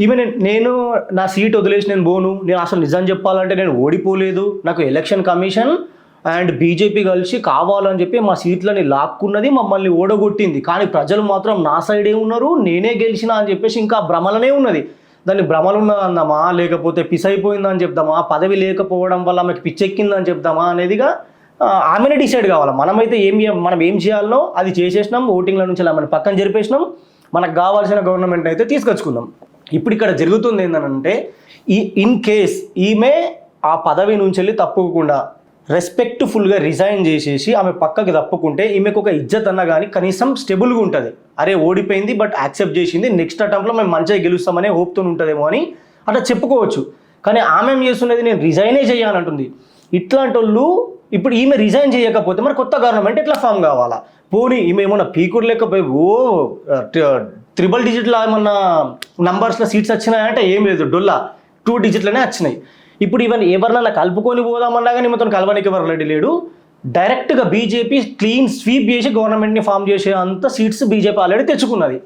ఈమె నేను నా సీట్ వదిలేసి నేను పోను, నేను అసలు నిజం చెప్పాలంటే నేను ఓడిపోలేదు, నాకు ఎలక్షన్ కమిషన్ అండ్ బీజేపీ కలిసి కావాలని చెప్పి మా సీట్లని లాక్కున్నది, మమ్మల్ని ఓడగొట్టింది, కానీ ప్రజలు మాత్రం నా సైడే ఉన్నారు, నేనే గెలిచిన అని చెప్పేసి ఇంకా భ్రమలనే ఉన్నది. దాన్ని భ్రమలు ఉన్నదన్నామా లేకపోతే పిసైపోయిందని చెప్దామా, పదవి లేకపోవడం వల్ల ఆమెకి పిచ్చెక్కిందని చెప్దామా అనేదిగా ఆమెనే డిసైడ్ కావాలి. మనం ఏం చేయాలనో అది చేసేసినాం, ఓటింగ్ల నుంచి ఆమెను పక్కన జరిపేసినాం, మనకు కావాల్సిన గవర్నమెంట్ అయితే తీసుకొచ్చుకుందాం. ఇప్పుడు ఇక్కడ జరుగుతుంది ఏంటంటే ఇన్ కేస్ ఈమె ఆ పదవి నుంచి వెళ్ళి తప్పుకోకుండా రెస్పెక్ట్ఫుల్గా రిజైన్ చేసేసి ఆమె పక్కకి తప్పుకుంటే ఈమెకు ఒక ఇజ్జత్ అన్న కానీ కనీసం స్టెబుల్గా ఉంటుంది. అరే ఓడిపోయింది బట్ యాక్సెప్ట్ చేసింది, నెక్స్ట్ అటెంప్ట్లో మేము మంచిగా గెలుస్తామనే హోప్తో ఉంటుందేమో అని అట్లా చెప్పుకోవచ్చు. కానీ ఆమె ఏం చేస్తున్నది, నేను రిజైనే చేయాలంటుంది. ఇట్లాంటి వాళ్ళు ఇప్పుడు ఈమె రిజైన్ చేయకపోతే మరి కొత్త గవర్నమెంట్ ఎట్లా ఫామ్ కావాలా? పోనీ ఈమె ఏమన్నా పీకుడు లేకపోయి ట్రిపుల్ డిజిట్లో ఏమన్నా నంబర్స్లో సీట్స్ వచ్చినాయంటే ఏం లేదు, డొల్లా 2 డిజిట్లనే వచ్చినాయి. ఇప్పుడు ఎవరినన్నా కలుపుకొని పోదామన్నా కానీ మొత్తం కలవనికి ఎవరు రెడీ లేడు. డైరెక్ట్గా బీజేపీ క్లీన్ స్వీప్ చేసి గవర్నమెంట్ని ఫామ్ చేసే అంత సీట్స్ బీజేపీ ఆల్రెడీ తెచ్చుకున్నది.